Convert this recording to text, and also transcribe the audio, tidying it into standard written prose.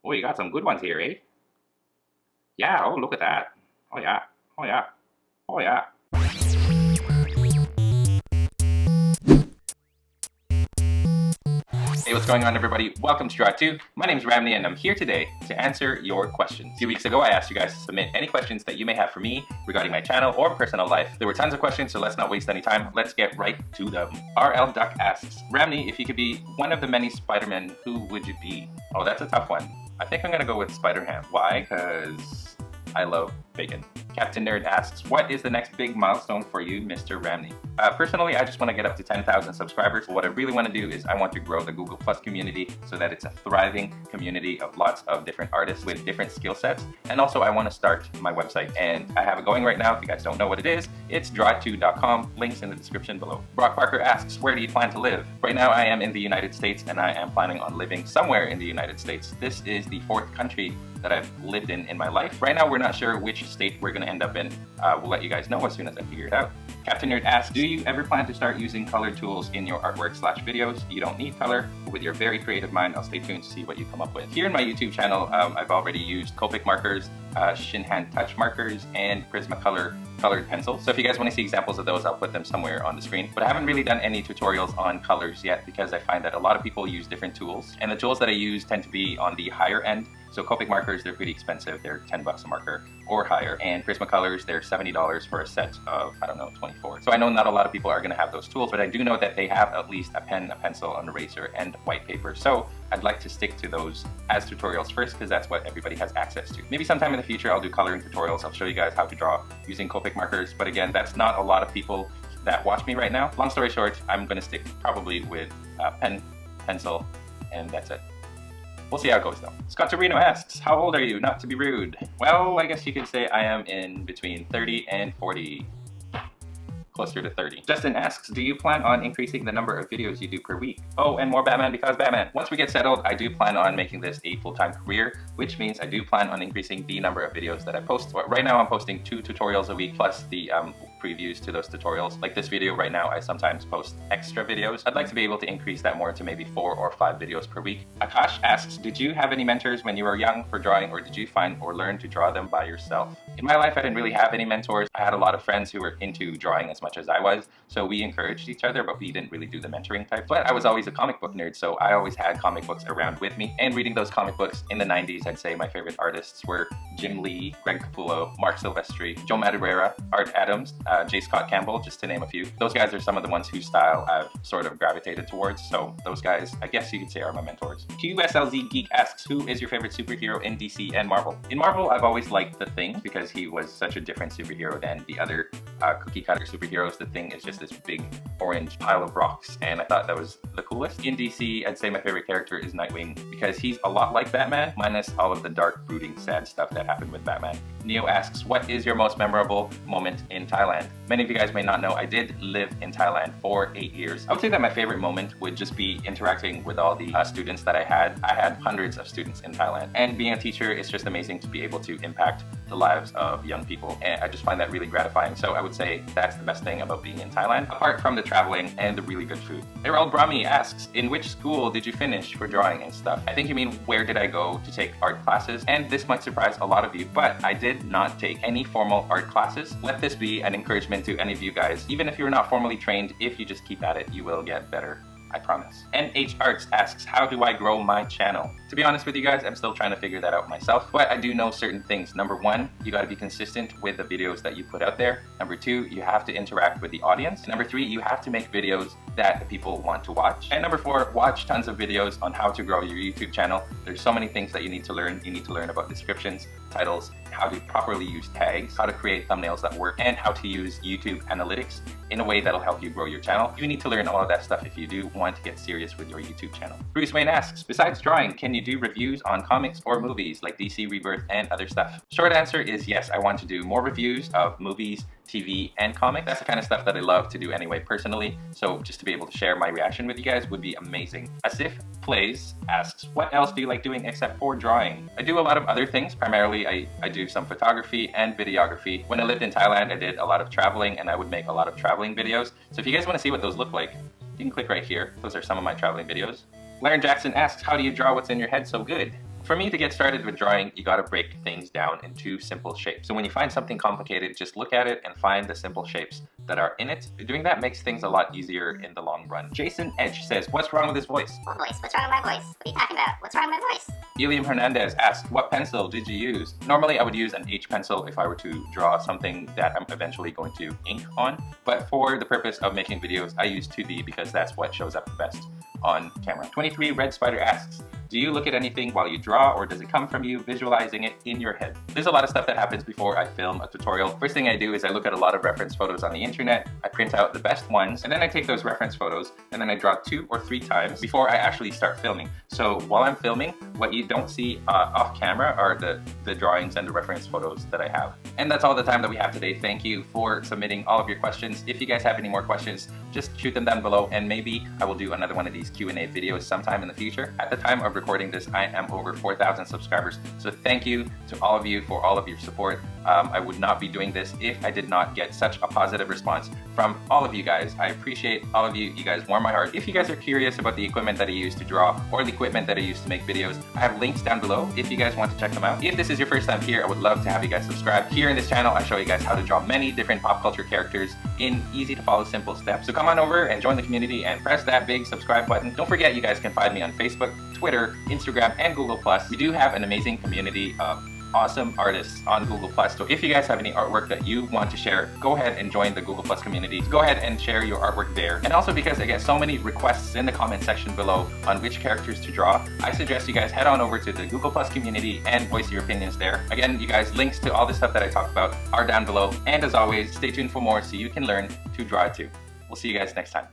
Oh, you got some good ones here, eh? Yeah, oh, look at that. Oh, yeah. Oh, yeah. Oh, yeah. Hey, what's going on, everybody? Welcome to Draw 2. My name is Ramny, and I'm here today to answer your questions. A few weeks ago, I asked you guys to submit any questions that you may have for me regarding my channel or personal life. There were tons of questions, so let's not waste any time. Let's get right to them. RL Duck asks, Ramny, if you could be one of the many Spider-Men, who would you be? Oh, that's a tough one. I think I'm gonna go with Spider-Ham. Why? Because I love bacon. Captain Nerd asks, what is the next big milestone for you, Mr. Ramny? Personally, I just want to get up to 10,000 subscribers. What I really want to do is I want to grow the Google Plus community so that it's a thriving community of lots of different artists with different skill sets. And also I want to start my website, and I have it going right now. If you guys don't know what it is, it's draw2.com. Links in the description below. Brock Parker asks, where do you plan to live? Right now I am in the United States, and I am planning on living somewhere in the United States. This is the 4th country that I've lived in my life. Right now we're not sure which state we're going to end up in. We'll let you guys know as soon as I figure it out. Captain Nerd asks, do you ever plan to start using colored tools in your artwork/videos? You don't need color. With your very creative mind, I'll stay tuned to see what you come up with. Here in my YouTube channel, I've already used Copic markers, Shinhan touch markers, and Prismacolor colored pencils. So if you guys want to see examples of those, I'll put them somewhere on the screen. But I haven't really done any tutorials on colors yet because I find that a lot of people use different tools, and the tools that I use tend to be on the higher end. So Copic markers, they're pretty expensive. They're 10 bucks a marker or higher. And Prismacolors, they're $70 for a set of, I don't know, 24. So I know not a lot of people are gonna have those tools, but I do know that they have at least a pen, a pencil, an eraser, and white paper. So I'd like to stick to those as tutorials first because that's what everybody has access to. Maybe sometime in the future I'll do coloring tutorials. I'll show you guys how to draw using Copic markers. But again, that's not a lot of people that watch me right now. Long story short, I'm gonna stick probably with pen, pencil, and that's it. We'll see how it goes though. Scott Torino asks, how old are you? Not to be rude. Well, I guess you could say I am in between 30 and 40. Closer to 30. Justin asks, do you plan on increasing the number of videos you do per week? Oh, and more Batman because Batman. Once we get settled, I do plan on making this a full-time career, which means I do plan on increasing the number of videos that I post. But right now I'm posting 2 tutorials a week plus the previews to those tutorials. Like this video right now, I sometimes post extra videos. I'd like to be able to increase that more to maybe 4 or 5 videos per week. Akash asks, did you have any mentors when you were young for drawing, or did you find or learn to draw them by yourself? In my life, I didn't really have any mentors. I had a lot of friends who were into drawing as much as I was, so we encouraged each other, but we didn't really do the mentoring type. But I was always a comic book nerd, so I always had comic books around with me. And reading those comic books in the 90s, I'd say my favorite artists were Jim Lee, Greg Capullo, Mark Silvestri, Joe Madureira, Art Adams, J. Scott Campbell, just to name a few. Those guys are some of the ones whose style I've sort of gravitated towards, so those guys, I guess you could say, are my mentors. QSLZ Geek asks, who is your favorite superhero in DC and Marvel? In Marvel, I've always liked The Thing because he was such a different superhero than the other cookie cutter superheroes. The Thing is just this big orange pile of rocks, and I thought that was the coolest. In DC, I'd say my favorite character is Nightwing because he's a lot like Batman, minus all of the dark, brooding, sad stuff that happened with Batman. Neo asks, what is your most memorable moment in Thailand? Many of you guys may not know, I did live in Thailand for 8 years. I would say that my favorite moment would just be interacting with all the students that I had. I had hundreds of students in Thailand, and being a teacher, it's just amazing to be able to impact the lives of young people, and I just find that really gratifying. So I would say that's the best thing about being in Thailand, apart from the traveling and the really good food. Errol Brahmi asks, in which school did you finish for drawing and stuff? I think you mean where did I go to take art classes, and this might surprise a lot of you, but I did not take any formal art classes. Let this be an encouragement to any of you guys. Even if you're not formally trained, if you just keep at it, you will get better. I promise. NH Arts asks, how do I grow my channel? To be honest with you guys, I'm still trying to figure that out myself, but I do know certain things. Number 1, you gotta be consistent with the videos that you put out there. Number 2, you have to interact with the audience. Number 3, you have to make videos that the people want to watch. And number 4, watch tons of videos on how to grow your YouTube channel. There's so many things that you need to learn. You need to learn about descriptions, titles, how to properly use tags, how to create thumbnails that work, and how to use YouTube analytics in a way that'll help you grow your channel. You need to learn all of that stuff if you do want to get serious with your YouTube channel. Bruce Wayne asks, besides drawing, can you do reviews on comics or movies like DC Rebirth and other stuff? Short answer is yes, I want to do more reviews of movies, TV, and comics. That's the kind of stuff that I love to do anyway personally, so just to be able to share my reaction with you guys would be amazing. Asif Plays asks, what else do you like doing except for drawing? I do a lot of other things. Primarily, I do some photography and videography. When I lived in Thailand, I did a lot of traveling, and I would make a lot of traveling videos. So if you guys want to see what those look like, you can click right here. Those are some of my traveling videos. Laren Jackson asks, how do you draw what's in your head so good? For me to get started with drawing, you gotta break things down into simple shapes. So when you find something complicated, just look at it and find the simple shapes that are in it. Doing that makes things a lot easier in the long run. Jason Edge says, what's wrong with his voice? What voice? What's wrong with my voice? What are you talking about? What's wrong with my voice? Iliam Hernandez asked, what pencil did you use? Normally I would use an H pencil if I were to draw something that I'm eventually going to ink on. But for the purpose of making videos, I use 2B because that's what shows up the best on camera. 23 Red Spider asks, do you look at anything while you draw, or does it come from you visualizing it in your head? There's a lot of stuff that happens before I film a tutorial. First thing I do is I look at a lot of reference photos on the internet, I print out the best ones, and then I take those reference photos and then I draw 2 or 3 times before I actually start filming. So while I'm filming, what you don't see off camera are the drawings and the reference photos that I have. And that's all the time that we have today. Thank you for submitting all of your questions. If you guys have any more questions, just shoot them down below and maybe I will do another one of these Q&A videos sometime in the future. At the time of recording this, I am over 4,000 subscribers. So thank you to all of you for all of your support. I would not be doing this if I did not get such a positive response from all of you guys. I appreciate all of you. You guys warm my heart. If you guys are curious about the equipment that I use to draw or the equipment that I use to make videos, I have links down below if you guys want to check them out. If this is your first time here, I would love to have you guys subscribe. Here in this channel, I show you guys how to draw many different pop culture characters in easy to follow simple steps. So come on over and join the community and press that big subscribe button. Don't forget, you guys can find me on Facebook, Twitter, Instagram, and Google+. We do have an amazing community of awesome artists on Google+. So if you guys have any artwork that you want to share, go ahead and join the Google+ community. Go ahead and share your artwork there. And also because I get so many requests in the comment section below on which characters to draw, I suggest you guys head on over to the Google+ community and voice your opinions there. Again, you guys, links to all the stuff that I talked about are down below. And as always, stay tuned for more so you can learn to draw too. We'll see you guys next time.